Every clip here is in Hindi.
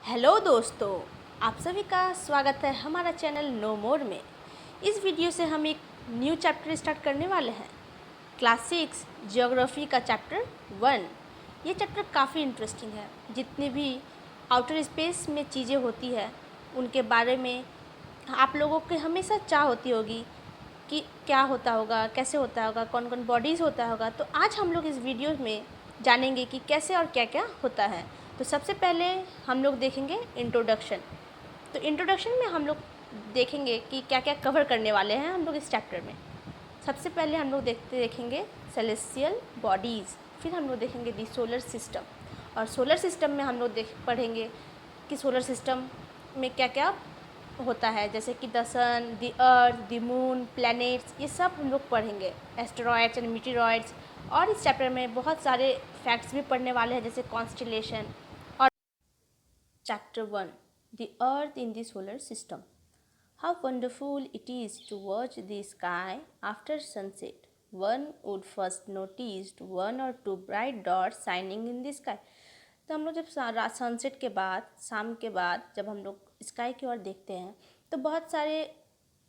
हेलो दोस्तों, आप सभी का स्वागत है हमारा चैनल नो मोर में। इस वीडियो से हम एक न्यू चैप्टर स्टार्ट करने वाले हैं, क्लास 6 जियोग्राफी का चैप्टर 1। ये चैप्टर काफ़ी इंटरेस्टिंग है। जितनी भी आउटर स्पेस में चीज़ें होती है उनके बारे में आप लोगों के हमेशा चाह होती होगी कि क्या होता होगा, कैसे होता होगा, कौन कौन बॉडीज़ होता होगा। तो आज हम लोग इस वीडियो में जानेंगे कि कैसे और क्या क्या होता है। तो सबसे पहले हम लोग देखेंगे इंट्रोडक्शन। तो इंट्रोडक्शन में हम लोग देखेंगे कि क्या क्या कवर करने वाले हैं हम लोग इस चैप्टर में। सबसे पहले हम लोग देखेंगे सेलेस्टियल बॉडीज़, फिर हम लोग देखेंगे दी सोलर सिस्टम। और सोलर सिस्टम में हम लोग पढ़ेंगे कि सोलर सिस्टम में क्या क्या होता है, जैसे कि the sun, the earth, the moon, planets, ये सब हम लोग पढ़ेंगे, एस्टेरॉयड्स एंड मीटेरॉयड्स। और इस चैप्टर में बहुत सारे फैक्ट्स भी पढ़ने वाले हैं, जैसे कॉन्स्टेलेशन। और chapter 1, the earth in the solar system. How wonderful it is to watch the sky after sunset. One would first notice one or two bright dots shining in the sky. तो हम लोग जब सनसेट के बाद, शाम के बाद जब हम लोग स्काई की ओर देखते हैं तो बहुत सारे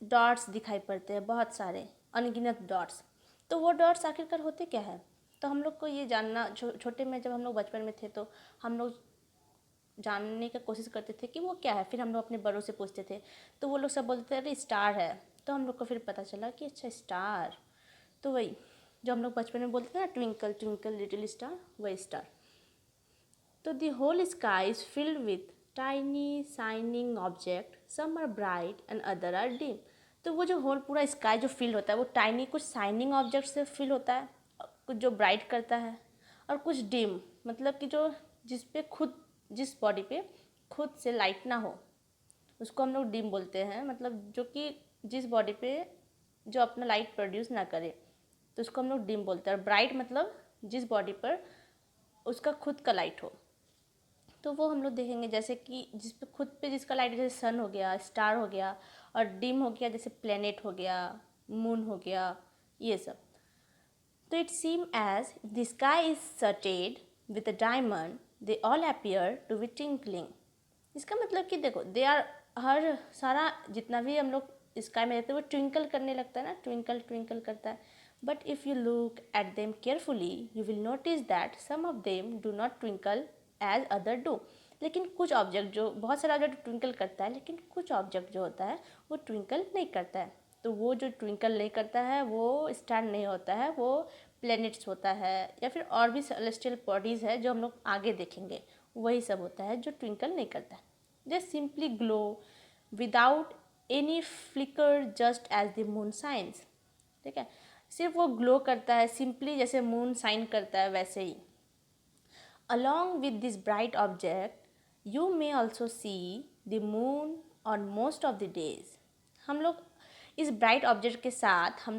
डॉट्स दिखाई पड़ते हैं, बहुत सारे अनगिनत डॉट्स। तो वो डॉट्स आखिरकार होते क्या है? तो हम लोग को ये जानना, छोटे में जब हम लोग बचपन में थे तो हम लोग जानने की कोशिश करते थे कि वो क्या है। फिर हम लोग अपने बड़ों से पूछते थे तो वो लोग सब बोलते थे अरे स्टार है। तो हम लोग को फिर पता चला कि अच्छा स्टार, तो वही जो हम लोग बचपन में बोलते थे ना, ट्विंकल ट्विंकल लिटिल स्टार, वही स्टार। तो the whole sky is filled with tiny shining object, some are bright and other are dim. तो वो जो होल पूरा स्काई जो फिल होता है वो टाइनी कुछ शाइनिंग ऑब्जेक्ट से फिल होता है, कुछ जो ब्राइट करता है और कुछ डिम, मतलब कि जो जिस बॉडी पे खुद से लाइट ना हो उसको हम लोग डिम बोलते हैं। मतलब जो कि जिस बॉडी पे जो अपना लाइट प्रोड्यूस ना करे तो उसको हम लोग डिम बोलते हैं। और ब्राइट मतलब जिस बॉडी पर उसका खुद का लाइट हो, तो वो हम लोग देखेंगे। जैसे कि जिस पे खुद पे जिसका लाइट, जैसे सन हो गया, स्टार हो गया, और डिम हो गया जैसे प्लेनेट हो गया, मून हो गया, ये सब। तो it seem as the sky is studded with a diamond, they all appear to be twinkling. इसका मतलब कि देखो, दे आर, हर सारा जितना भी हम लोग स्काई में रहते हैं वो ट्विंकल करने लगता है ना, ट्विंकल ट्विंकल करता है। But if you look at them carefully you will notice that some of them do not twinkle as other do. लेकिन कुछ ऑब्जेक्ट, जो बहुत सारा ऑब्जेक्ट ट्विंकल करता है, लेकिन कुछ ऑब्जेक्ट जो होता है वो ट्विंकल नहीं करता है। तो वो जो ट्विंकल नहीं करता है वो स्टार नहीं होता है, वो प्लैनेट्स होता है, या फिर और भी सेलेस्टियल बॉडीज़ है जो हम लोग आगे देखेंगे, वही सब होता है जो ट्विंकल नहीं करता है। They simply glow without any flicker just as the moon shines. ठीक है, सिर्फ वो ग्लो करता है सिंपली, जैसे मून साइन करता है वैसे ही। Along with this bright object you may also see the moon on most of the days. हम लोग इस ब्राइट ऑब्जेक्ट के साथ हम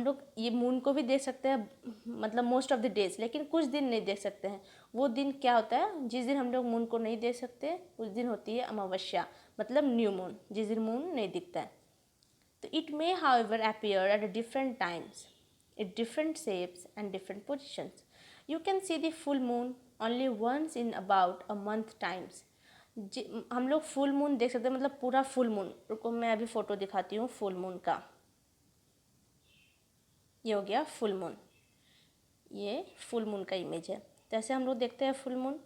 लोग ये मून को भी देख सकते हैं, मतलब मोस्ट ऑफ द डेज, लेकिन कुछ दिन नहीं देख सकते हैं। वो दिन क्या होता है जिस दिन हम लोग मून को नहीं देख सकते, उस दिन होती है अमावस्या, मतलब न्यू मून, जिस दिन मून नहीं दिखता है। तो it may however appear at different times, in different shapes and different positions. You can see the full moon only once in about a month times. हम लोग फुल मून देख सकते हैं, मतलब पूरा फुल मून। रुको मैं अभी फ़ोटो दिखाती हूँ फुल मून का। ये हो गया फुल मून, ये फुल मून का इमेज है। तो ऐसे हम लोग देखते हैं फुल मून,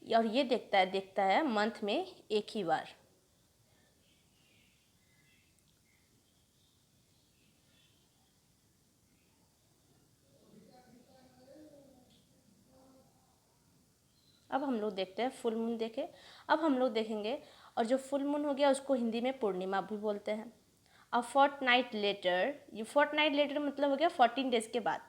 और ये देखता है मंथ में एक ही बार। अब हम लोग देखते हैं फुल मून देखे। अब हम लोग देखेंगे, और जो फुल मून हो गया उसको हिंदी में पूर्णिमा भी बोलते हैं। अ फोर्टनाइट लेटर, ये फोर्टनाइट लेटर मतलब हो गया 14 डेज के बाद।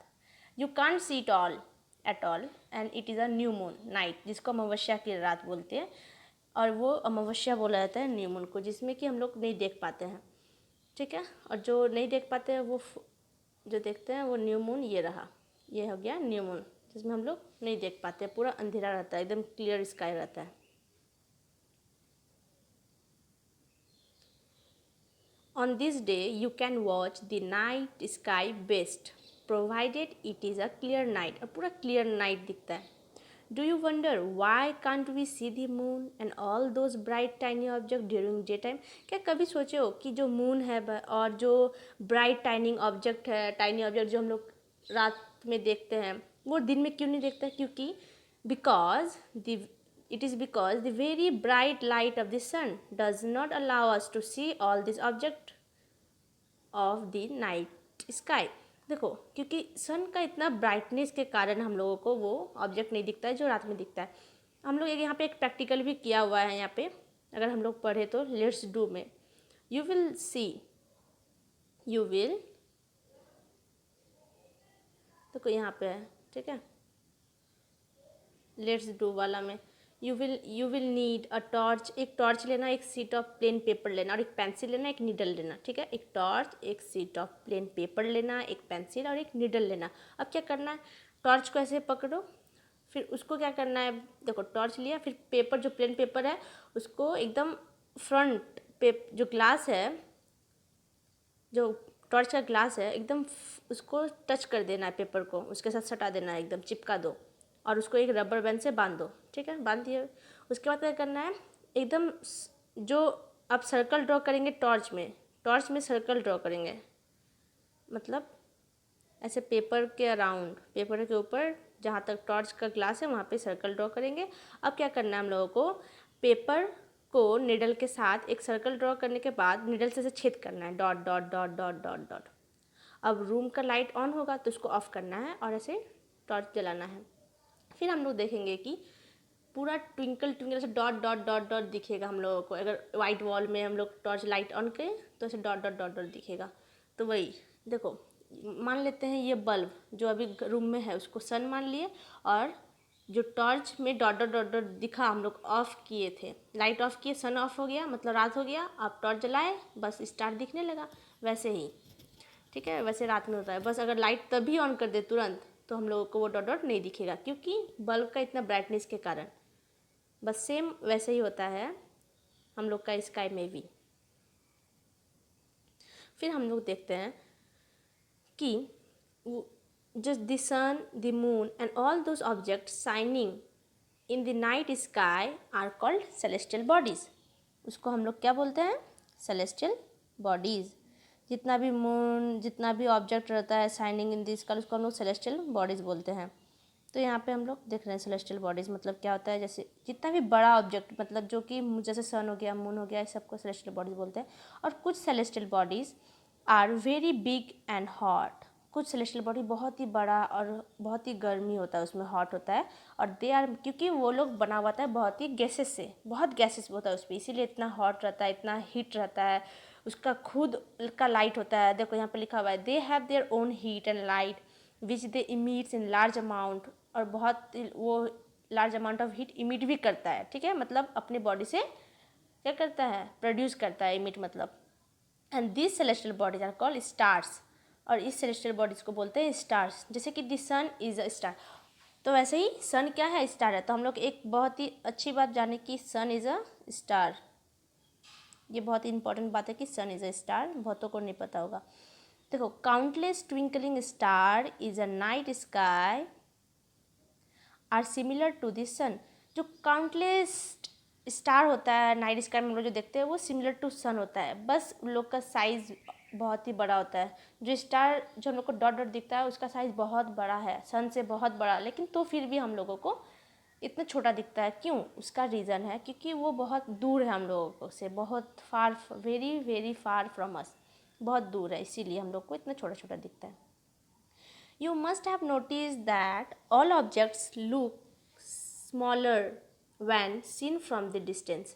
You can't see it all at all and it is a new moon night, जिसको अमावस्या की रात बोलते हैं। और वो अमावस्या बोला जाता है न्यू मून को, जिसमें कि हम लोग नहीं देख पाते हैं। ठीक है, और जो नहीं देख पाते हैं वो जो देखते हैं वो न्यू मून ये रहा, ये हो गया न्यू मून, जिसमें हम लोग नहीं देख पाते, पूरा अंधेरा रहता है, एकदम क्लियर स्काई रहता है। On this day you can watch the night sky best provided it is a clear night, और पूरा क्लियर नाइट दिखता है। Do you wonder why can't we see the moon and all those bright tiny object during day time? क्या कभी सोचे हो कि जो मून है और जो ब्राइट टाइनी ऑब्जेक्ट है, टाइनी ऑब्जेक्ट जो हम लोग रात में देखते हैं, वो दिन में क्यों नहीं देखते? क्योंकि because the it is because the very bright light of the sun does not allow us to see all these objects of the night sky. देखो, क्योंकि सन का इतना ब्राइटनेस के कारण हम लोगों को वो ऑब्जेक्ट नहीं दिखता है जो रात में दिखता है। हम लोग यहाँ पे एक प्रैक्टिकल भी किया हुआ है यहाँ पे, अगर हम लोग पढ़े तो लेट्स डू में you will see, you will, देखो यहाँ पे है, ठीक है, लेट्स डू वाला में you will need a torch, एक टॉर्च लेना, एक सीट ऑफ प्लेन पेपर लेना और एक पेंसिल लेना, एक नीडल लेना, ठीक है। एक टॉर्च, एक सीट ऑफ प्लेन पेपर लेना, एक पेंसिल और एक नीडल लेना। अब क्या करना है, टॉर्च को ऐसे पकड़ो, फिर उसको क्या करना है, देखो टॉर्च लिया, फिर पेपर जो प्लेन पेपर है उसको एकदम फ्रंट पे जो ग्लास है, जो टॉर्च का ग्लास है, एकदम उसको टच कर देना है, पेपर को उसके साथ सटा देना है, एकदम चिपका दो और उसको एक रबर बैंड से बांध दो, ठीक है, बांध दिए। उसके बाद क्या करना है, एकदम जो आप सर्कल ड्रॉ करेंगे टॉर्च में सर्कल ड्रॉ करेंगे, मतलब ऐसे पेपर के अराउंड, पेपर के ऊपर जहाँ तक टॉर्च का ग्लास है वहाँ पे सर्कल ड्रॉ करेंगे। अब क्या करना है हम लोगों को, पेपर को निडल के साथ एक सर्कल ड्रॉ करने के बाद निडल से छेद करना है, dot dot dot dot dot dot. अब रूम का लाइट ऑन होगा तो उसको ऑफ करना है और ऐसे टॉर्च जलाना है। फिर हम लोग देखेंगे कि पूरा ट्विंकल ट्विंकल ऐसे डॉट डॉट डॉट डॉट दिखेगा हम लोगों को। अगर वाइट वॉल में हम लोग टॉर्च लाइट ऑन करें तो ऐसे डॉट डॉट डॉट डॉट दिखेगा। तो वही देखो, मान लेते हैं ये बल्ब जो अभी रूम में है उसको सन मान लिए, और जो टॉर्च में डॉट डॉट डॉट डॉट दिखा हम लोग ऑफ किए थे, लाइट ऑफ किए, सन ऑफ हो गया, मतलब रात हो गया। आप टॉर्च जलाए, बस स्टार दिखने लगा। वैसे ही, ठीक है, वैसे रात में होता है। बस अगर लाइट तभी ऑन कर दे तुरंत तो हम लोगों को वो डॉट डॉट नहीं दिखेगा, क्योंकि बल्ब का इतना ब्राइटनेस के कारण। बस सेम वैसे ही होता है हम लोग का स्काई में भी। फिर हम लोग देखते हैं कि just the sun, the moon and all those objects shining in the night sky are called celestial bodies. उसको हम लोग क्या बोलते हैं, celestial bodies। जितना भी मून, जितना भी ऑब्जेक्ट रहता है शाइनिंग इन द स्काई उसको हम लोग सेलेस्टियल बॉडीज़ बोलते हैं। तो यहाँ पे हम लोग देख रहे हैं सेलेस्टियल बॉडीज़ मतलब क्या होता है, जैसे जितना भी बड़ा ऑब्जेक्ट, मतलब जो कि जैसे सन हो गया, मून हो गया, इस सबको सेलेस्टियल बॉडीज़ बोलते हैं। और कुछ celestial bodies are very big and hot, कुछ सेलेस्टियल बॉडी बहुत ही बड़ा और बहुत ही गर्मी होता है उसमें, हॉट होता है। और दे आर, क्योंकि वो लोग बना हुआ है बहुत ही गैसेस से, बहुत गैसेस होता है उस पर, इसीलिए इतना हॉट रहता है, इतना हीट रहता है। उसका खुद का लाइट होता है, देखो यहाँ पे लिखा हुआ है, they have their own heat and light which they emits in large amount, और बहुत वो large amount of heat emit भी करता है, ठीक है, मतलब अपने बॉडी से क्या करता है, प्रोड्यूस करता है, इमिट मतलब। And this celestial bodies are called stars, और इस सेलेस्टियल बॉडीज़ को बोलते हैं स्टार्स। जैसे कि the sun is a star, तो वैसे ही सन क्या है, स्टार है। तो हम लोग एक बहुत ही अच्छी बात जाने कि सन इज़ अ स्टार, ये बहुत ही इंपॉर्टेंट बात है कि सन इज़ अ स्टार, बहुतों को नहीं पता होगा। देखो, countless twinkling star is a night sky are similar to the sun. जो काउंटलेस स्टार होता है नाइट स्काई में हम लोग जो देखते हैं वो सिमिलर टू सन होता है, बस उन लोग का साइज़ बहुत ही बड़ा होता है। जो स्टार जो हम लोग को डॉट डॉट दिखता है उसका साइज़ बहुत बड़ा है, सन से बहुत बड़ा, लेकिन तो फिर भी हम लोगों को इतना छोटा दिखता है। क्यों? उसका रीज़न है क्योंकि वो बहुत दूर है हम लोगों से, बहुत far, very very far from us, बहुत दूर है, इसीलिए हम लोग को इतना छोटा छोटा दिखता है। You must have noticed that all objects look smaller when seen from the distance.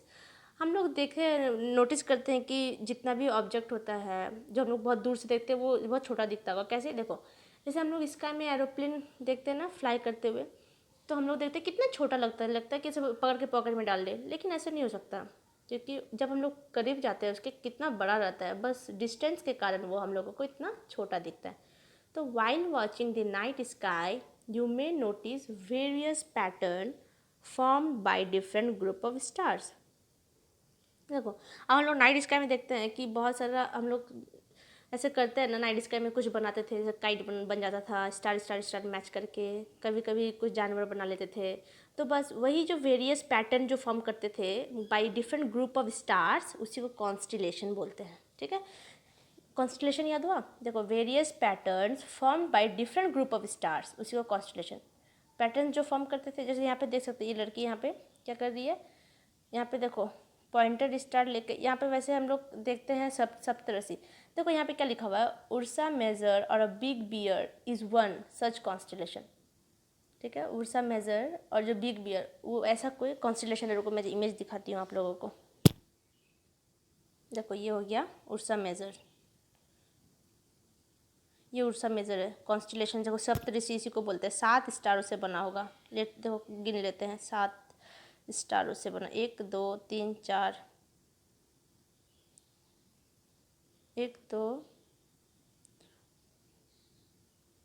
हम लोग देखे, नोटिस करते हैं कि जितना भी ऑब्जेक्ट होता है जो हम लोग बहुत दूर से देखते हैं वो बहुत छोटा दिखता होगा। कैसे? देखो, जैसे हम लोग स्काई में एरोप्लेन देखते हैं ना फ्लाई करते हुए, तो हम लोग देखते हैं कितना छोटा लगता है कि इसे पकड़ के पॉकेट में डाल दे, लेकिन ऐसा नहीं हो सकता, क्योंकि जब हम लोग करीब जाते हैं उसके कितना बड़ा रहता है, बस डिस्टेंस के कारण वो हम लोगों को इतना छोटा दिखता है। तो while watching the night sky, you may notice various pattern formed by different group of stars. देखो, अब हम लोग नाइट स्काई में देखते हैं कि बहुत सारा हम लोग ऐसे करते हैं ना, नाइट स्काई में कुछ बनाते थे, जैसे काइट बन जाता था, स्टार स्टार स्टार मैच करके, कभी कभी कुछ जानवर बना लेते थे, तो बस वही जो वेरियस पैटर्न जो फॉर्म करते थे by different group of stars, उसी को कॉन्स्टिलेशन बोलते हैं। ठीक है, कॉन्स्टिलेशन याद हुआ? देखो, various patterns form by different group of stars, उसी को कॉन्स्टिलेशन। पैटर्न जो फॉर्म करते थे, जैसे यहाँ पे देख सकते हैं, ये लड़की यहाँ पे क्या कर रही है, यहाँ पे देखो पॉइंटर स्टार लेके, यहाँ पे वैसे हम लोग देखते हैं सप्तऋषि। देखो यहाँ पे क्या लिखा हुआ है, उर्सा मेजर और a big bear is one such constellation. ठीक है, उर्सा मेजर और जो बिग बियर, वो ऐसा कोई कॉन्स्टिलेशन है। रुको मैं इमेज दिखाती हूँ आप लोगों को। देखो ये हो गया उर्सा मेजर, ये उर्सा मेजर है कॉन्स्टिलेशन। देखो सप्तऋषि इसी को बोलते हैं, 7 स्टारों से बना होगा। देखो गिन लेते हैं, 7 स्टारों से बना, 1 2 3 4, 1 2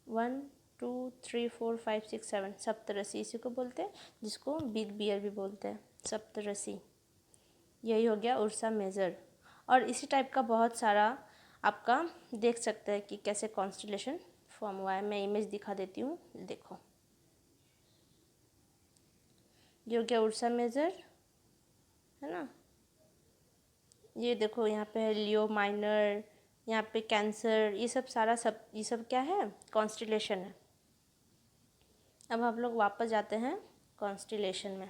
1 2 3 4 5 6 7, सप्तऋषि इसी को बोलते हैं, जिसको बिग बियर भी बोलते हैं, सप्तऋषि। यही हो गया उर्सा मेजर। और इसी टाइप का बहुत सारा आपका देख सकते हैं कि कैसे कॉन्स्टिलेशन फॉर्म हुआ है। मैं इमेज दिखा देती हूँ, देखो ये हो गया उर्सा मेजर, है ना। ये देखो यहाँ पे है लियो माइनर, यहाँ पे कैंसर, ये सब सारा ये सब क्या है, कॉन्स्टिलेशन है। अब हम लोग वापस जाते हैं कॉन्स्टिलेशन में।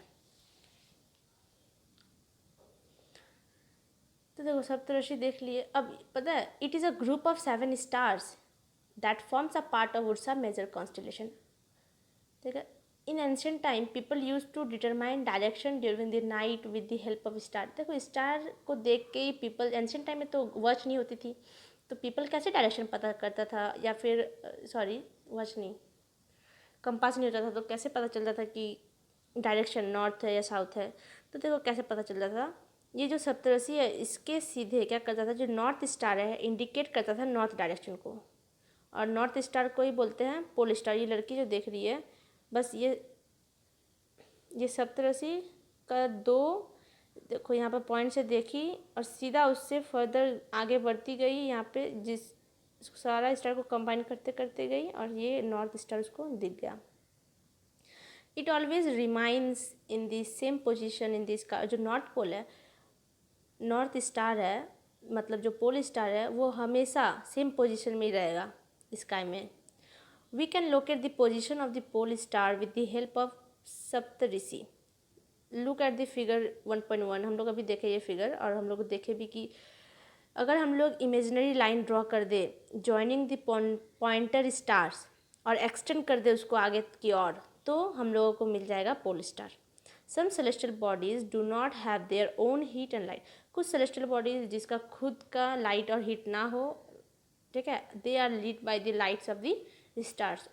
तो देखो सप्तऋषि देख लिए। अब पता है, it is a group of 7 stars that forms a part of Ursa Major constellation. ठीक है, in ancient time people use to determine direction during the night with the help of star. देखो स्टार को देख के ही पीपल, एंशियंट टाइम में तो वॉच नहीं होती थी, तो पीपल कैसे डायरेक्शन पता करता था, या फिर सॉरी वॉच नहीं, कंपास नहीं होता था, तो कैसे पता चलता था कि डायरेक्शन नॉर्थ है या साउथ है। तो देखो कैसे पता चलता था, ये जो सप्तऋषि है इसके सीधे क्या करता था, जो नॉर्थ स्टार है इंडिकेट करता था नॉर्थ डायरेक्शन को, और नॉर्थ स्टार को ही बोलते हैं पोल स्टार। ये लड़की जो देख रही है, बस ये सप्तऋषि का 2 देखो यहाँ पर पॉइंट से देखी और सीधा उससे फर्दर आगे बढ़ती गई, यहाँ पे जिस सारा स्टार को कंबाइन करते करते गई, और ये नॉर्थ स्टार उसको दिख गया। It always remains in the same position in this का, जो नॉर्थ पोल है, नॉर्थ स्टार है, मतलब जो पोल स्टार है, वो हमेशा सेम पोजिशन में ही रहेगा स्काई में। We can locate the position of the pole star with the help of Saptarishi. Look at the figure 1.1। हम लोग अभी देखे ये फिगर, और हम लोग देखे भी कि अगर हम लोग इमेजिनरी लाइन ड्रॉ कर दे जॉइनिंग द पॉइंटर स्टार्स और एक्सटेंड कर दे उसको आगे की ओर, तो हम लोगों को मिल जाएगा pole star. Some celestial bodies do not have their own heat and light. कुछ सेलेस्टियल बॉडीज जिसका खुद का लाइट और हीट ना हो, ठीक है, they are lit by the lights of the stars.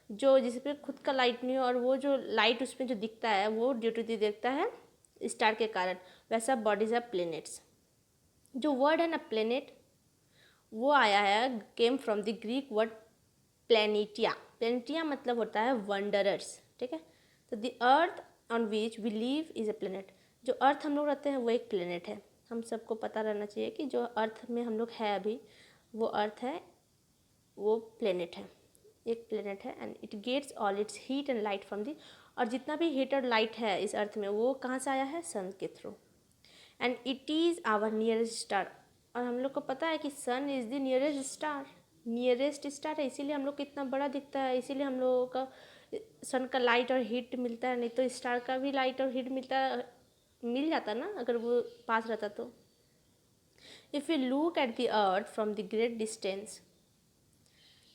जो जिस पे खुद का लाइट नहीं हो, और वो जो लाइट उसमें जो दिखता है वो ड्यू टू दी दिखता है स्टार के कारण, वैसा बॉडीज आर प्लेनेट्स। जो वर्ड है ना प्लेनेट, वो आया है, came from the Greek word planetia. Planetia मतलब होता है वंडरर्स। ठीक है, तो the earth on which we live is a planet. जो अर्थ हम लोग रहते हैं वो एक प्लेनेट है। हम सबको पता रहना चाहिए कि जो अर्थ में हम लोग है अभी, वो अर्थ है, वो प्लेनेट है, एक प्लेनेट है। And it gets all its heat and light from the, और जितना भी हीट और लाइट है इस अर्थ में, वो कहाँ से आया है, सन के through. And it is our nearest star. और हम लोग को पता है कि sun is the nearest star, nearest star है, इसीलिए हम लोग कितना बड़ा दिखता है, इसीलिए हम लोगों का सन का लाइट और हीट मिलता है। नहीं तो स्टार का भी लाइट और हीट मिल जाता ना अगर वो पास रहता तो। If you look at the earth from the great distance,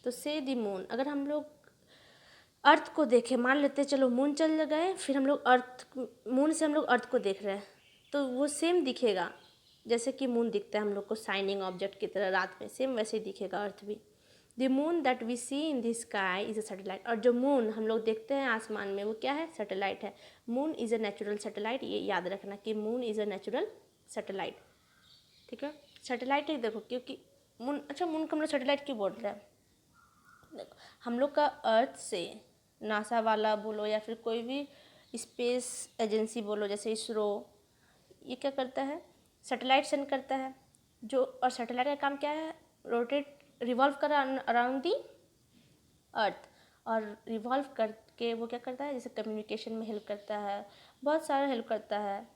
तो से द मून, अगर हम लोग अर्थ को देखें, मान लेते चलो मून चल गए, फिर हम लोग अर्थ, मून से हम लोग अर्थ को देख रहे हैं, तो वो सेम दिखेगा जैसे कि मून दिखता है हम लोग को शाइनिंग ऑब्जेक्ट की तरह रात में, सेम वैसे ही दिखेगा अर्थ भी। The moon that we see in the sky is a satellite. और जो मून हम लोग देखते हैं आसमान में, वो क्या है, सैटेलाइट है। Moon is a natural satellite, ये याद रखना कि moon is a natural satellite. ठीक है, सैटेलाइट ही देखो, क्योंकि मून, अच्छा मून को हम लोग सैटेलाइट क्यों बोल रहे हैं, देखो हम लोग का अर्थ से, नासा वाला बोलो या फिर कोई भी स्पेस एजेंसी बोलो जैसे इसरो, ये क्या करता है, सैटेलाइट सेंड करता है। जो, और सैटेलाइट का काम क्या है, रोटेट, रिवॉल्व कर अराउंड दी अर्थ, और रिवॉल्व के वो क्या करता है, जैसे कम्युनिकेशन में हेल्प करता है, बहुत सारा हेल्प करता है।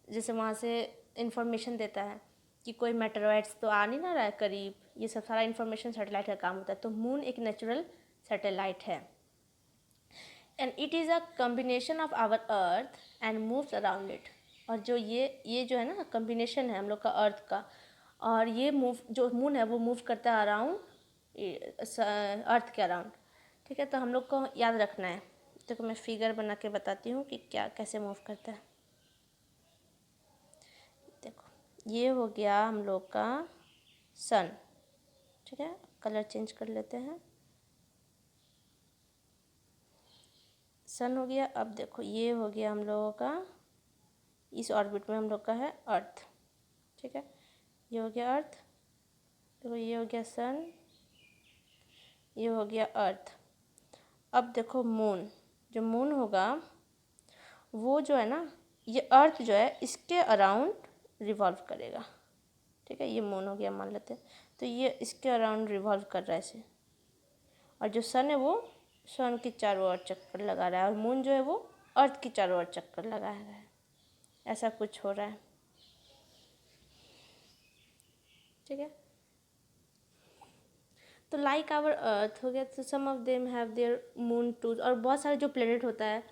जैसे वहाँ से इंफॉर्मेशन देता है कि कोई मेटेरॉइड्स तो आ नहीं ना रहा है करीब, ये सब सारा इन्फॉर्मेशन सैटेलाइट का काम होता है। तो मून एक नेचुरल सैटेलाइट है and it is a combination of our earth and moves around it. और जो ये जो है ना कम्बिनेशन है हम लोग का अर्थ का, और ये मूव जो मून है वो मूव करता है अराउंड अर्थ के अराउंड। ठीक है, तो हम लोग को याद रखना है। देखो मैं फिगर बना के बताती हूँ कि क्या कैसे मूव करता है। देखो ये हो गया हम लोग का सन। ठीक है, कलर चेंज कर लेते हैं। सन हो गया। अब देखो ये हो गया हम लोगों का, इस ऑर्बिट में हम लोग का है अर्थ। ठीक है, ये हो गया अर्थ। देखो ये हो गया सन, ये हो गया अर्थ। अब देखो मून, जो मून होगा वो जो है ना, ये अर्थ जो है इसके अराउंड रिवॉल्व करेगा। ठीक है, ये मून हो गया मान लेते हैं, तो ये इसके अराउंड रिवॉल्व कर रहा है ऐसे। और जो सन है वो सन के चारों ओर चक्कर लगा रहा है, और मून जो है वो अर्थ के चारों ओर चक्कर लगा रहा है। ऐसा कुछ हो रहा है। ठीक है, तो लाइक आवर अर्थ हो गया, तो some of them have their moon too. और बहुत सारे जो प्लेनेट होता है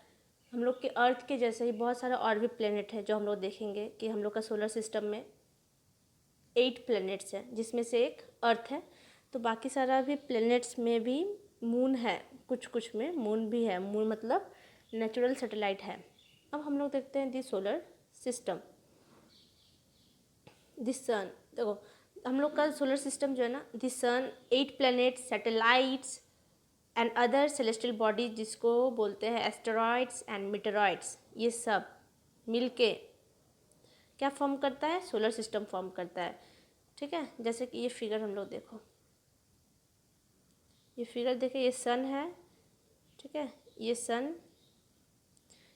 हम लोग के अर्थ के जैसे ही बहुत सारे और भी प्लेनेट है जो हम लोग देखेंगे कि हम लोग का सोलर सिस्टम में 8 प्लेनेट्स हैं, जिसमें से एक अर्थ है। तो बाकी सारा भी प्लेनेट्स में भी मून है, कुछ कुछ में मून भी है। मून मतलब नेचुरल सैटेलाइट है। अब हम लोग देखते हैं the solar system, this sun. देखो हम लोग का सोलर सिस्टम जो है ना, this sun, 8 planets, satellites and other celestial bodies, जिसको बोलते हैं एस्टेरॉइड्स एंड मीटेरॉइड्स, ये सब मिलके क्या फॉर्म करता है, सोलर सिस्टम फॉर्म करता है। ठीक है, जैसे कि ये फिगर हम लोग देखो, ये फिगर देखे, ये सन है। ठीक है, ये सन,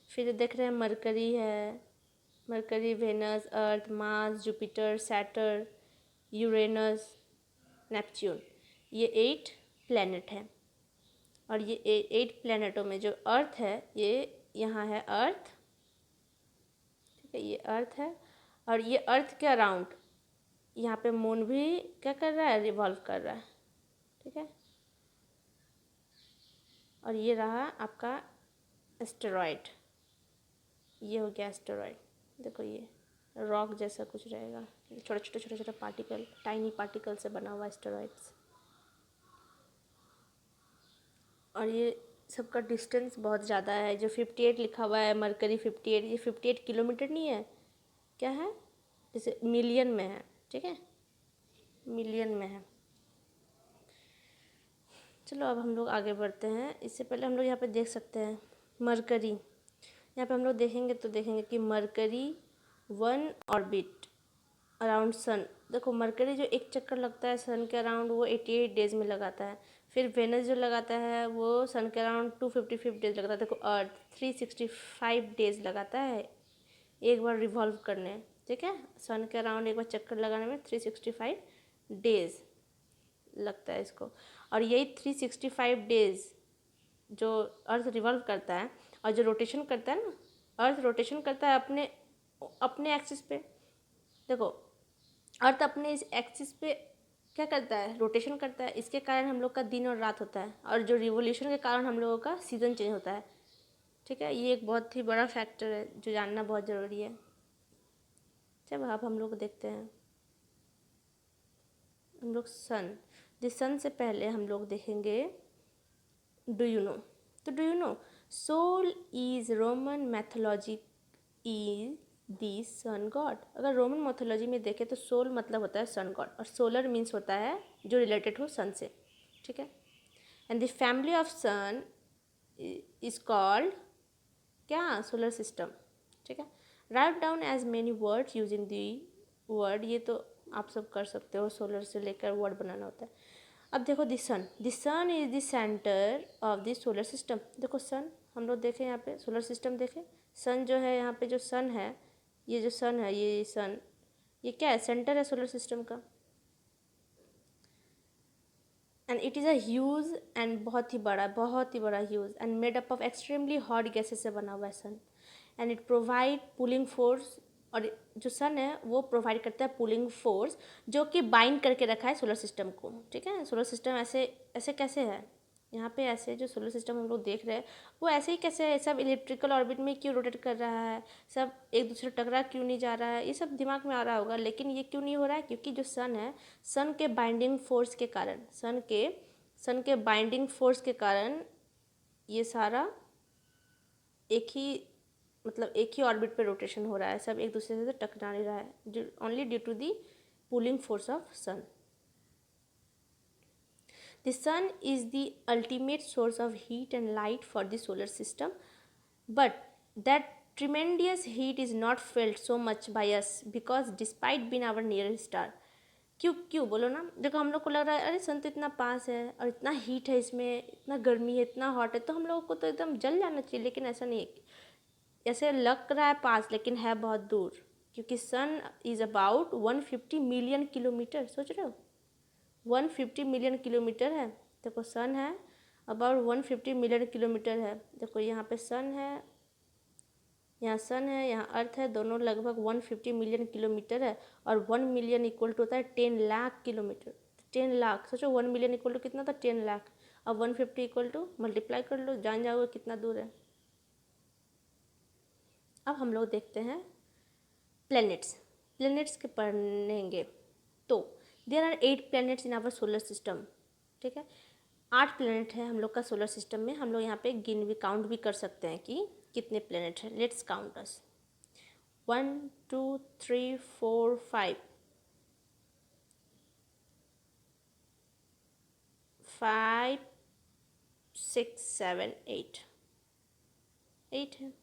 फिर देख रहे हैं मरकरी है, Mercury, Venus, Earth, Mars, Jupiter, Saturn, Uranus, Neptune, ये 8 प्लैनेट हैं। और ये 8 प्लैनेटों में जो अर्थ है, ये यहाँ है अर्थ। ठीक है, ये अर्थ है, और ये अर्थ के अराउंड यहाँ पे मून भी क्या कर रहा है, रिवॉल्व कर रहा है। ठीक है, और ये रहा आपका एस्टेरॉयड, ये हो गया एस्टेरॉयड। देखो ये रॉक जैसा कुछ रहेगा, छोटे छोटे पार्टिकल, टाइनी पार्टिकल से बना हुआ एस्टेरॉइड्स। और ये सबका डिस्टेंस बहुत ज़्यादा है, जो 58 लिखा हुआ है मरकरी 58, ये 58 किलोमीटर नहीं है, क्या है, जैसे मिलियन में है। ठीक है, मिलियन में है। चलो अब हम लोग आगे बढ़ते हैं। इससे पहले हम लोग यहाँ पे देख सकते हैं मरकरी। यहाँ पे हम लोग देखेंगे तो देखेंगे कि मरकरी 1 ऑर्बिट अराउंड सन। देखो मरकरी जो एक चक्कर लगता है सन के अराउंड, वो 88 डेज़ में लगाता है। फिर वेनस जो लगाता है वो सन के अराउंड 255 डेज़ लगाता है। देखो अर्थ 365 डेज़ लगाता है एक बार रिवॉल्व करने। ठीक है, सन के अराउंड एक बार चक्कर लगाने में 365 डेज़ लगता है इसको। और यही 365 डेज़ जो अर्थ रिवॉल्व करता है, और जो रोटेशन करता है ना, अर्थ रोटेशन करता है अपने अपने एक्सिस पे। देखो अर्थ अपने इस एक्सिस पे क्या करता है, रोटेशन करता है। इसके कारण हम लोग का दिन और रात होता है, और जो रिवोल्यूशन के कारण हम लोगों का सीज़न चेंज होता है। ठीक है, ये एक बहुत ही बड़ा फैक्टर है जो जानना बहुत ज़रूरी है। चलो अब हम लोग देखते हैं हम लोग सन। जिस सन से पहले हम लोग देखेंगे डू यू नो। तो do you know sol is Roman mythology is the sun god. अगर रोमन मैथोलॉजी में देखें तो सोल मतलब होता है सन गॉड, और सोलर मीन्स होता है जो रिलेटेड हो सन से। ठीक है, and the family of sun is called क्या, सोलर सिस्टम। ठीक है, write down as many words using the word, ये तो आप सब कर सकते हो, सोलर से लेकर वर्ड बनाना होता है। अब देखो the sun is the centre of the solar system. देखो सन हम लोग देखें, यहाँ पे सोलर सिस्टम देखें, सन जो है यहाँ पे जो सन है, ये जो सन है, ये सन, ये क्या है, सेंटर है सोलर सिस्टम का। And it is a huge and बहुत ही बड़ा huge and made up of extremely hot gases से बना हुआ है sun. And it provide pulling force, और जो सन है वो प्रोवाइड करता है पुलिंग फोर्स जो कि बाइंड करके रखा है सोलर सिस्टम को। ठीक है, सोलर सिस्टम ऐसे ऐसे कैसे है, यहाँ पे ऐसे जो सोलर सिस्टम हम लोग देख रहे हैं वो ऐसे ही कैसे है, सब इलेक्ट्रिकल ऑर्बिट में क्यों रोटेट कर रहा है, सब एक दूसरे टकरा क्यों नहीं जा रहा है, ये सब दिमाग में आ रहा होगा। लेकिन ये क्यों नहीं हो रहा है, क्योंकि जो सन है, सन के बाइंडिंग फोर्स के कारण, सन के बाइंडिंग फोर्स के कारण ये सारा एक ही मतलब एक ही ऑर्बिट पे रोटेशन हो रहा है, सब एक दूसरे से टकरा नहीं रहा है, only due to the pulling force of sun. The sun is the ultimate source of heat and light for the solar system, but that tremendous heat is not felt so much by us because despite being our nearest star, क्यों क्यों बोलो ना, देखो हम लोग को लग रहा है अरे सन तो इतना पास है और इतना हीट है, इसमें इतना गर्मी है, इतना हॉट है, तो हम लोगों को तो एकदम जल जाना चाहिए, लेकिन ऐसा नहीं है। ऐसे लग रहा है पास लेकिन है बहुत दूर, क्योंकि सन इज़ अबाउट 150 मिलियन किलोमीटर, सोच रहे हो 150 मिलियन किलोमीटर है। देखो सन है अबाउट 150 मिलियन किलोमीटर है। देखो यहाँ पे सन है, यहाँ सन है, यहाँ अर्थ है, दोनों लगभग 150 मिलियन किलोमीटर है। और 1 मिलियन इक्वल टू होता है 10 लाख किलोमीटर। 10 लाख, सोचो 1 मिलियन इक्वल टू कितना था, 10 लाख। अब 150 इक्वल टू मल्टीप्लाई कर लो, जान जाओगे कितना दूर है। अब हम लोग देखते हैं प्लैनेट्स के पढ़ेंगे। तो there are 8 planets in our solar system. ठीक है, 8 प्लैनेट है हम लोग का सोलर सिस्टम में। हम लोग यहाँ पे काउंट भी कर सकते हैं कि कितने प्लैनेट हैं। लेट्स काउंट अस 1 2 3 4 5 5 6 7 8 8 है।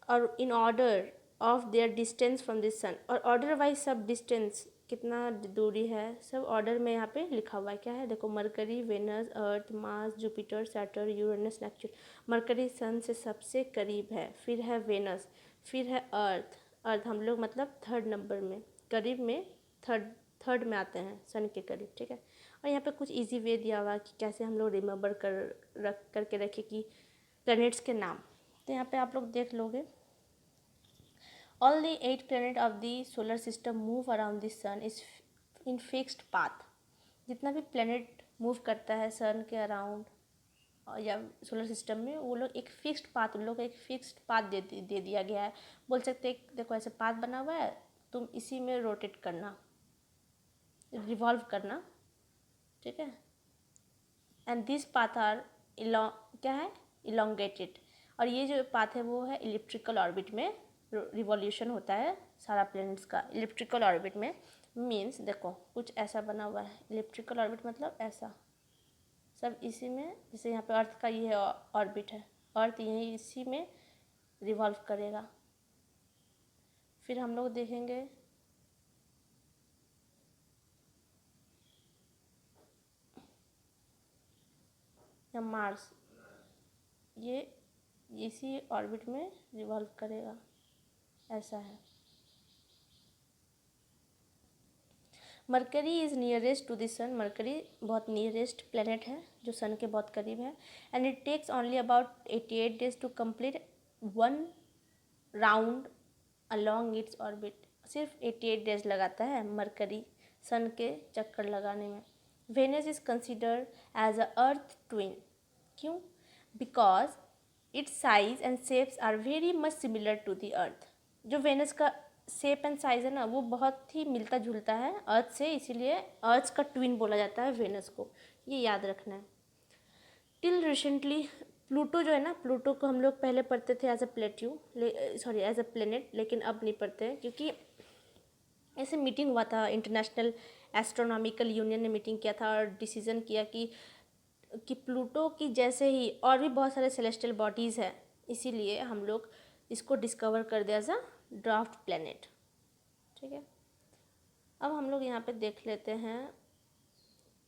और in order of their distance from this sun, और ऑर्डर वाइज सब डिस्टेंस कितना दूरी है सब ऑर्डर में यहाँ पे लिखा हुआ है। क्या है देखो, Mercury, Venus, Earth, Mars, Jupiter, Saturn, Uranus, Neptune. Mercury sun से सबसे करीब है, फिर है वेनस, फिर है अर्थ। अर्थ हम लोग मतलब थर्ड नंबर में, करीब में, थर्ड में आते हैं सन के करीब। ठीक है, और यहाँ पे कुछ इजी वे दिया हुआ कि कैसे हम लोग रिमेंबर करके रखें कि प्लैनेट्स के नाम। तो यहाँ पे आप लोग देख लोगे, all the 8 planet of the solar system move around the sun is in fixed path। जितना भी प्लेनेट मूव करता है सन के अराउंड या सोलर सिस्टम में, वो लोग एक फिक्स्ड पाथ, उन लोग को एक फिक्स्ड पाथ दे दिया गया है। बोल सकते हैं देखो ऐसे पाथ बना हुआ है, तुम इसी में रोटेट करना, रिवॉल्व करना। ठीक है, एंड दिस पाथ आर क्या है, इलोंगेटेड। और ये जो पाथ है वो है इलिप्टिकल ऑर्बिट में रिवॉल्यूशन होता है सारा प्लैनेट्स का इलिप्टिकल ऑर्बिट में। मीन्स देखो कुछ ऐसा बना हुआ है, इलिप्टिकल ऑर्बिट मतलब ऐसा, सब इसी में, जैसे यहाँ पे अर्थ का ये ऑर्बिट है, अर्थ यही इसी में रिवॉल्व करेगा। फिर हम लोग देखेंगे या मार्स, ये इसी ऑर्बिट में रिवॉल्व करेगा, ऐसा है। Mercury is nearest to the sun. Mercury बहुत नियरेस्ट प्लैनेट है जो सन के बहुत करीब है। And it takes only about 88 days to complete 1 round along its orbit. सिर्फ 88 डेज लगाता है मरकरी सन के चक्कर लगाने में। Venus is considered as a earth twin. क्यों? Because its size and shapes are very much similar to the earth. जो वेनस का शेप एंड साइज है ना, वो बहुत ही मिलता जुलता है अर्थ से, इसीलिए अर्थ का ट्विन बोला जाता है वेनस को, ये याद रखना है। टिल रिसेंटली प्लूटो जो है ना, प्लूटो को हम लोग पहले पढ़ते थे एज अ प्लेनेट, लेकिन अब नहीं पढ़ते हैं, क्योंकि ऐसे मीटिंग हुआ था, इंटरनेशनल एस्ट्रोनॉमिकल यूनियन ने मीटिंग किया था और डिसीजन किया कि प्लूटो की जैसे ही और भी बहुत सारे सेलेस्टियल बॉडीज़ हैं, इसीलिए हम लोग इसको डिस्कवर कर दिया एज अ ड्वार्फ प्लैनेट। ठीक है, अब हम लोग यहाँ पे देख लेते हैं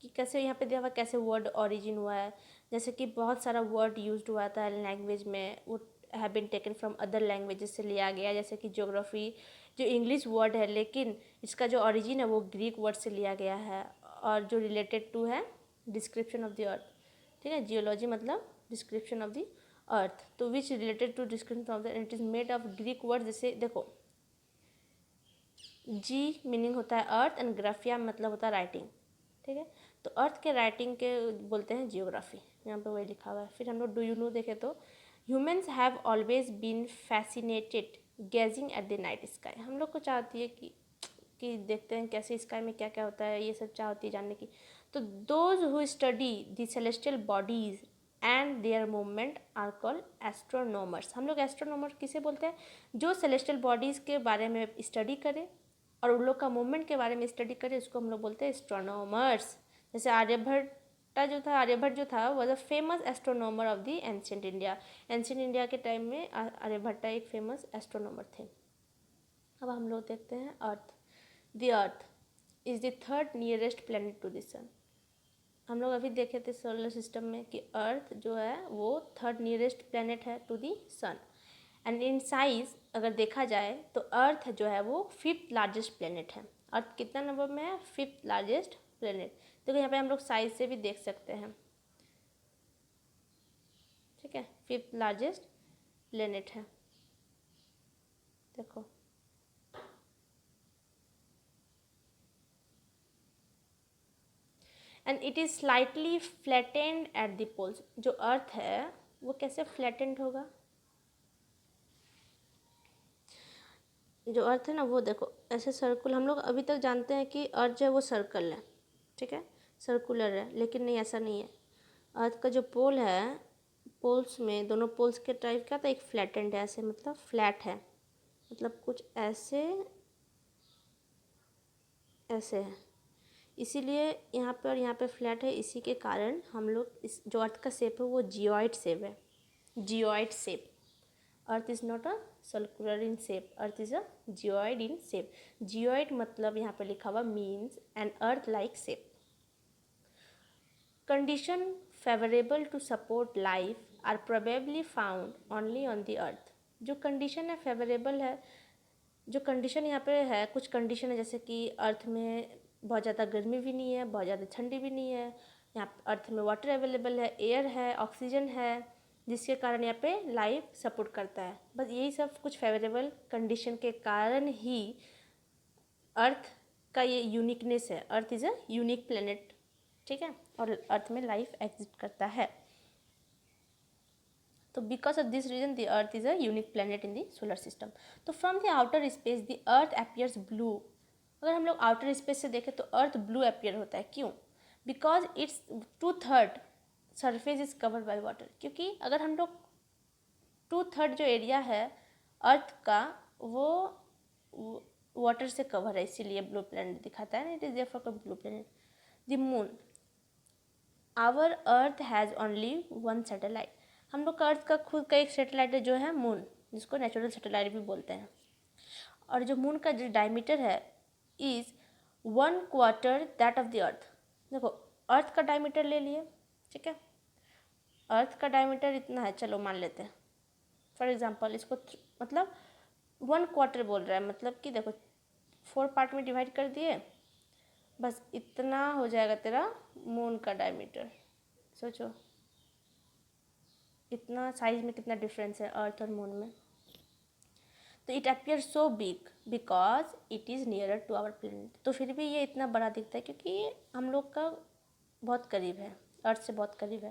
कि कैसे यहाँ पे दिया हुआ कैसे वर्ड ओरिजिन हुआ है। जैसे कि बहुत सारा वर्ड यूज्ड हुआ था लैंग्वेज में, वो have been taken from other languages से लिया गया, जैसे कि ज्योग्राफी जो इंग्लिश वर्ड है लेकिन इसका जो ओरिजिन है वो ग्रीक वर्ड से लिया गया है, और जो रिलेटेड टू है डिस्क्रिप्शन ऑफ द अर्थ, ठीक है। जियोलॉजी मतलब डिस्क्रिप्शन ऑफ द अर्थ, तो which related to description of the, it is made of Greek word. जैसे देखो जी मीनिंग होता है अर्थ एंड ग्राफिया मतलब होता है राइटिंग, ठीक है। तो अर्थ के राइटिंग के बोलते हैं जियोग्राफी, यहाँ पे वही लिखा हुआ है। फिर हम लोग डू यू नो देखें तो humans have always been fascinated gazing at the night sky. हम लोग को चाहती है कि देखते हैं कैसे स्काई में क्या क्या होता है, ये सब चाहती है जानने की। तो those who study the celestial bodies and their movement are called astronomers. हम लोग एस्ट्रोनॉमर किसे बोलते हैं? जो सेलेस्टियल बॉडीज़ के बारे में स्टडी करे और उन लोग का मूवमेंट के बारे में स्टडी करे, उसको हम लोग बोलते हैं एस्ट्रोनॉमर्स। जैसे आर्यभट्ट जो था was a famous astronomer of the ancient India. Ancient India के टाइम में आर्यभट्ट एक फेमस एस्ट्रोनॉमर थे। अब हम लोग देखते हैं earth. The earth is the third nearest planet to the sun. हम लोग अभी देखे थे सोलर सिस्टम में कि अर्थ जो है वो थर्ड नियरेस्ट प्लैनेट है to the sun, and in size अगर देखा जाए तो अर्थ जो है वो फिफ्थ लार्जेस्ट प्लैनेट है। अर्थ कितना नंबर में है? Fifth largest planet. देखो यहाँ पे हम लोग साइज से भी देख सकते हैं, ठीक है, फिफ्थ लार्जेस्ट प्लैनेट है। देखो and it is slightly flattened at the poles. जो अर्थ है वो कैसे फ्लैटेंड होगा? जो अर्थ है ना वो देखो ऐसे सर्कुल, हम लोग अभी तक जानते हैं कि अर्थ जो है वो सर्कल है, ठीक है, सर्कुलर है, लेकिन नहीं, ऐसा नहीं है। अर्थ का जो पोल है, पोल्स में दोनों पोल्स के टाइप क्या था, एक फ्लैटेंड है, ऐसे मतलब फ्लैट है, मतलब कुछ ऐसे ऐसे है, इसीलिए यहाँ पे और यहाँ पे फ्लैट है। इसी के कारण हम लोग इस जो अर्थ का शेप है वो जियोइड शेप है, geoid shape. Earth is not a circular in shape, earth is a geoid in shape. Geoid मतलब यहाँ पे लिखा हुआ means an earth like shape. Condition favourable to support life are probably found only on the earth. जो कंडीशन है फेवरेबल है, जो कंडीशन यहाँ पे है, कुछ कंडीशन है जैसे कि अर्थ में बहुत ज़्यादा गर्मी भी नहीं है, बहुत ज़्यादा ठंडी भी नहीं है, यहाँ अर्थ में वाटर अवेलेबल है, एयर है, ऑक्सीजन है, जिसके कारण यहाँ पे लाइफ सपोर्ट करता है। बस यही सब कुछ फेवरेबल कंडीशन के कारण ही अर्थ का ये यूनिकनेस है। अर्थ इज़ अ यूनिक प्लेनेट, ठीक है, और अर्थ में लाइफ एग्जिस्ट करता है। तो because of this reason the earth is a unique planet in the solar system. तो from the outer space the earth appears blue. अगर हम लोग आउटर स्पेस से देखें तो अर्थ ब्लू अपीयर होता है, क्यों? Because it's 2/3 surface is covered by water. क्योंकि अगर हम लोग 2/3 जो एरिया है अर्थ का वो वाटर से कवर है, इसीलिए ब्लू प्लैनेट दिखाता है। It is therefore called blue planet. The moon, our earth has only one satellite. हम लोग का अर्थ का खुद का एक सैटेलाइट है जो है मून, जिसको नेचुरल सैटेलाइट भी बोलते हैं। और जो मून का जो डायमीटर है इज़ 1/4 दैट ऑफ द अर्थ। देखो अर्थ का डायमीटर ले लिए, ठीक है, अर्थ का डायमीटर इतना है, चलो मान लेते हैं फॉर एग्जांपल, इसको मतलब 1/4 बोल रहा है, मतलब कि देखो 4 पार्ट में डिवाइड कर दिए, बस इतना हो जाएगा तेरा मून का डायमीटर। सोचो इतना साइज में कितना डिफरेंस है अर्थ और मून में। तो it appear so big because it is nearer to our planet. तो फिर भी ये इतना बड़ा दिखता है क्योंकि ये हम लोग का बहुत करीब है, अर्थ से बहुत करीब है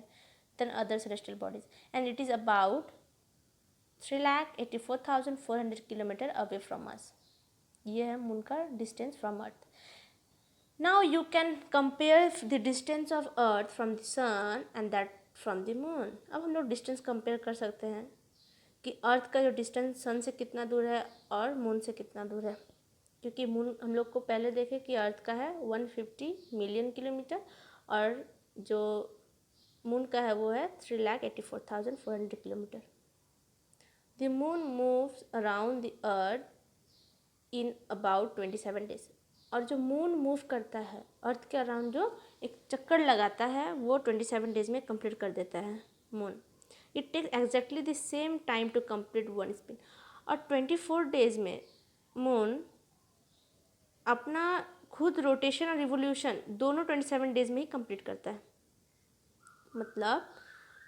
than other celestial bodies, and it is about 3,84,400 kilometre away from us. ये है मून का distance from earth. Now you can compare the distance of earth from the sun and that from the moon. अब हम लोग डिस्टेंस कंपेयर कर सकते हैं कि अर्थ का जो डिस्टेंस सन से कितना दूर है और मून से कितना दूर है। क्योंकि मून हम लोग को पहले देखे कि अर्थ का है 150 मिलियन किलोमीटर और जो मून का है वो है 3,84,400 kilometre. The moon moves around the earth in about 27 days. और जो मून मूव करता है अर्थ के अराउंड, जो एक चक्कर लगाता है वो 27 डेज में कंप्लीट कर देता है moon. It takes exactly the same time to complete one spin. और 24 डेज में मून अपना खुद रोटेशन और रिवोल्यूशन दोनों 27 डेज में ही कंप्लीट करता है। मतलब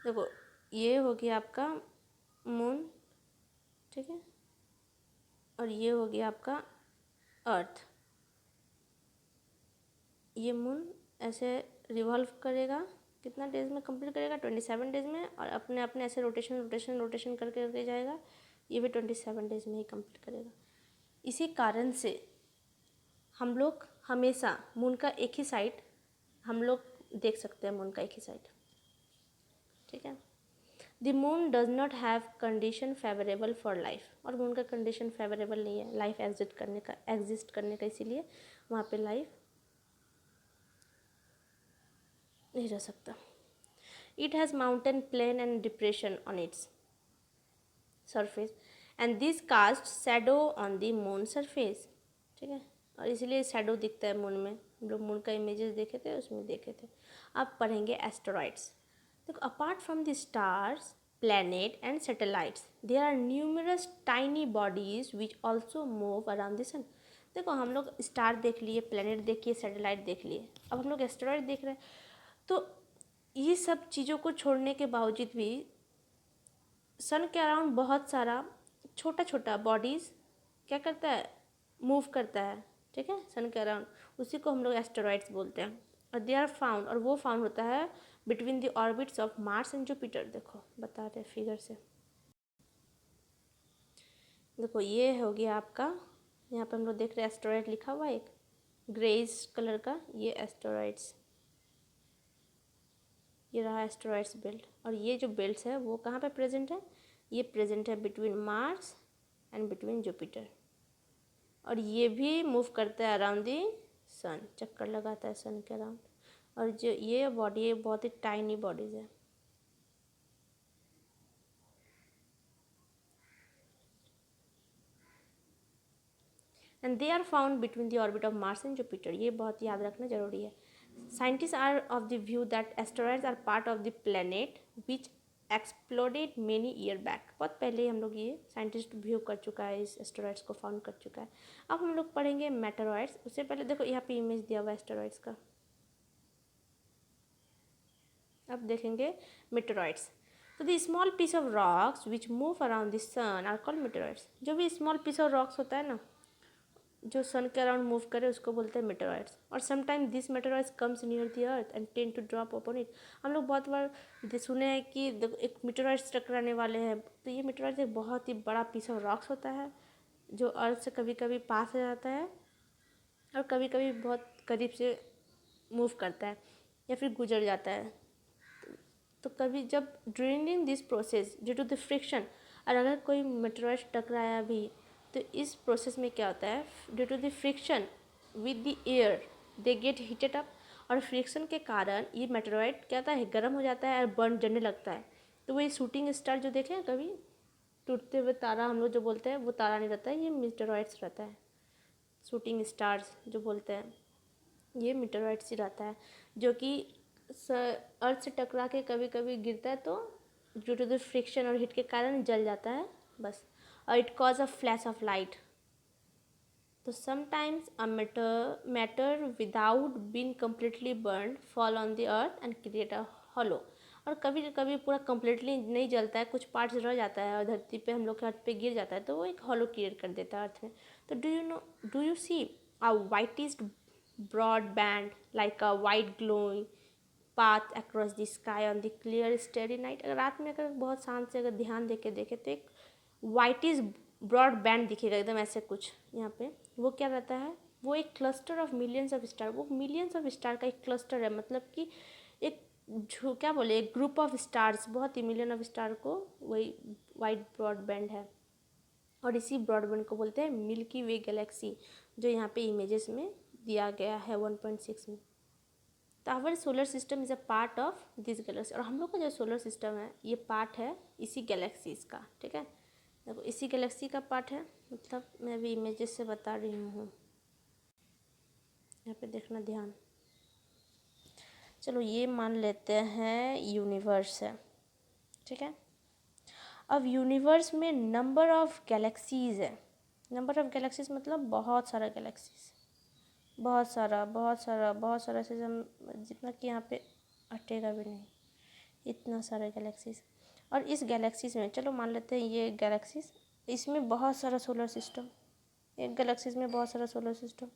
देखो ये हो गया आपका मून, ठीक है, और ये हो गया आपका अर्थ। ये मून ऐसे रिवॉल्व करेगा, कितना डेज में कंप्लीट करेगा, 27 डेज में, और अपने अपने ऐसे रोटेशन करके करके जाएगा। ये भी 27 डेज में ही कंप्लीट करेगा। इसी कारण से हम लोग हमेशा मून का एक ही साइड हम लोग देख सकते हैं, मून का एक ही साइड, ठीक है। The moon does not have condition favourable for life, और मून का कंडीशन फेवरेबल नहीं है लाइफ एग्जिस्ट करने का, इसीलिए वहाँ पे लाइफ नहीं रह सकता। It has mountain, plain and depression on its surface and this cast shadow on the moon surface, ठीक है, और इसलिए शैडो दिखता है मून में। हम लोग मून का इमेजेस देखे थे, उसमें देखे थे। अब पढ़ेंगे एस्टेरॉइड्स। देखो apart from the stars, planet and satellites, there are numerous tiny bodies which also move around the sun। देखो हम लोग स्टार देख लिए, प्लेनेट देखिए, सैटेलाइट देख लिए, अब हम लोग एस्टेरॉइड देख रहे हैं। तो ये सब चीज़ों को छोड़ने के बावजूद भी सन के अराउंड बहुत सारा छोटा छोटा बॉडीज़ क्या करता है, मूव करता है, ठीक है, सन के अराउंड। उसी को हम लोग एस्टेरॉइड्स बोलते हैं। और दे आर फाउंड, और वो फाउंड होता है between the orbits of Mars and Jupiter. देखो बता रहे फिगर से, देखो ये हो गया आपका, यहाँ पे हम लोग देख रहे हैं एस्टेरॉइड लिखा हुआ है एक ग्रेज कलर का, ये एस्टेरॉइड्स, ये रहा एस्टेरॉइड्स बेल्ट। और ये जो बेल्ट्स है वो कहाँ पे प्रेजेंट है, ये प्रेजेंट है between Mars and between Jupiter. और ये भी मूव करता है अराउंड दी सन, चक्कर लगाता है सन के अराउंड। और जो ये बॉडी है बहुत ही टाइनी बॉडीज़ है। And they are found between the orbit of Mars and Jupiter, ये बहुत याद रखना जरूरी है। Scientist are of the view that asteroids are part of the planet which exploded many year back. बहुत पहले ही हम लोग ये साइंटिस्ट व्यू कर चुका है, इस एस्टेरॉइड्स को फाउंड कर चुका है। अब हम लोग पढ़ेंगे मेटेरॉइड्स। उससे पहले देखो यहाँ पे इमेज दिया हुआ है एस्टेरॉइड्स का। अब देखेंगे मेटेरॉइड्स। तो the small piece of rocks which move around the sun are called meteoroids. जो भी स्मॉल पीस ऑफ रॉक्स होता है ना, जो सन के अराउंड मूव करे, उसको बोलते हैं मेटेरॉइड्स। और sometime this meteoroids comes near the earth and tend to drop upon it. हम लोग बहुत बार सुने हैं कि एक मेटेरॉइड्स टकराने वाले हैं। तो ये मेटेरॉइड्स एक बहुत ही बड़ा पीस ऑफ रॉक्स होता है जो अर्थ से कभी कभी पास हो जाता है और कभी कभी बहुत करीब से मूव करता है या फिर गुजर जाता है। तो कभी जब during this process due to the friction, और अगर कोई मेटेरॉइड टकराया भी तो इस प्रोसेस में क्या होता है, due to the friction with the air they get heated up. और फ्रिक्शन के कारण ये मेटेरॉइड क्या होता है, गर्म हो जाता है और बर्न जलने लगता है। तो वही शूटिंग स्टार जो देखे हैं कभी, टूटते हुए तारा हम लोग जो बोलते हैं, वो तारा नहीं रहता है, ये मेटेरॉइड्स रहता है। शूटिंग स्टार्स जो बोलते हैं, ये मेटेरॉइड्स ही रहता है, जो कि अर्थ से टकरा के कभी कभी गिरता है तो ड्यू टू द फ्रिक्शन और हीट के कारण जल जाता है बस। और it cause a flash of light. तो sometimes a matter without being completely burn fall on the earth and create a hollow. और कभी कभी पूरा कम्प्लीटली नहीं जलता है, कुछ पार्ट्स रह जाता है और धरती पे हम लोग के अर्थ पे गिर जाता है, तो वो एक हॉलो क्रिएट कर देता है अर्थ में। तो do you see a whitish broad band like a white glowing path across the sky on the clear starry night। अगर रात में अगर बहुत शांत से अगर ध्यान देके देखे तो एक वाइटिस ब्रॉड बैंड दिखेगा एकदम ऐसे कुछ यहाँ पे। वो क्या रहता है, वो एक cluster of millions of star, वो मिलियंस ऑफ स्टार का एक क्लस्टर है। मतलब कि एक जो क्या बोले, एक ग्रुप ऑफ स्टार्स, बहुत ही मिलियन ऑफ स्टार को वही वाइट ब्रॉड बैंड है। और इसी ब्रॉडबैंड को बोलते हैं मिल्की वे गैलेक्सी, जो यहाँ पे इमेजेस में दिया गया है 1.6 में। तो our solar system is a part of this galaxy. और हम लोग का जो सोलर सिस्टम है ये पार्ट है इसी गैलेक्सीज का, ठीक है। देखो इसी गैलेक्सी का पार्ट है, मतलब मैं अभी इमेजेस से बता रही हूँ, यहाँ पे देखना ध्यान। चलो ये मान लेते हैं यूनिवर्स है, ठीक है। अब यूनिवर्स में नंबर ऑफ गैलेक्सीज़ है। नंबर ऑफ गैलेक्सीज मतलब बहुत सारा गैलेक्सीज, बहुत सारा बहुत सारा बहुत सारा से हम जितना कि यहाँ पे अटेगा भी नहीं, इतना सारा गैलेक्सीज। और इस गैलेक्सीज में चलो मान लेते हैं ये गैलेक्सीज, इसमें बहुत सारा सोलर सिस्टम, एक गैलेक्सीज में बहुत सारा सोलर सिस्टम।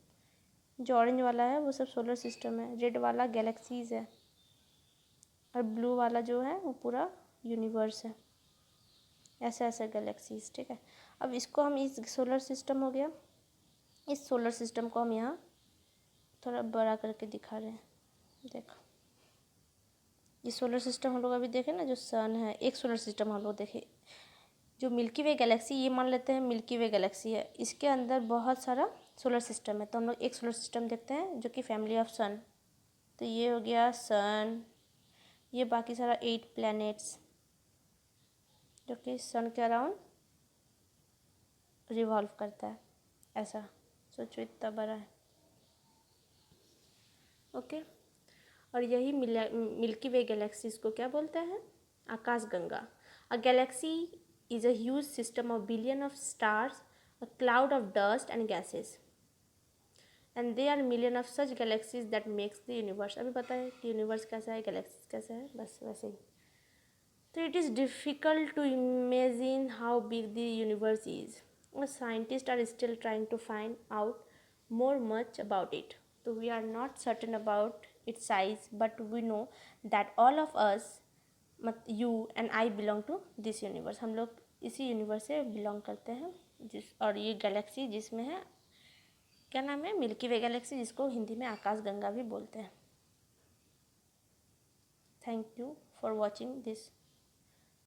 जो ऑरेंज वाला है वो सब सोलर सिस्टम है, रेड वाला गैलेक्सीज है, और ब्लू वाला जो है वो पूरा यूनिवर्स है। ऐसे ऐसे गैलेक्सीज, ठीक है। अब इसको हम इस सोलर सिस्टम हो गया, इस सोलर सिस्टम को हम यहाँ थोड़ा बड़ा करके दिखा रहे हैं। देखो ये सोलर सिस्टम हम लोग अभी देखे ना, जो सन है, एक सोलर सिस्टम हम लोग देखे। जो मिल्की वे गैलेक्सी, ये मान लेते हैं मिल्की वे गैलेक्सी है, इसके अंदर बहुत सारा सोलर सिस्टम है। तो हम लोग एक सोलर सिस्टम देखते हैं जो कि फैमिली ऑफ सन। तो ये हो गया सन, ये बाकी सारा 8 प्लैनेट्स जो कि सन के अराउंड रिवॉल्व करता है। ऐसा सोचो, इतना बड़ा है। ओके, और यही मिल्की वे गैलेक्सीज को क्या बोलते हैं? Akash Ganga. A galaxy is a huge system of billion of stars, a cloud of dust and gases, and they are million of such galaxies that makes the universe. अभी पता है कि यूनिवर्स कैसा है, गैलेक्सीज कैसा है, बस वैसे ही। तो it is difficult to imagine how big the universe is. Scientists are still trying to find out more much about it. So we are not certain about its size, but we know that all of us, you and I, belong to this universe. हम लोग इसी यूनिवर्स से बिलोंग करते हैं, और ये गैलेक्सी जिसमें है, क्या नाम है, मिल्की वे गैलेक्सी, जिसको हिंदी में आकाश गंगा भी बोलते हैं। Thank you for watching this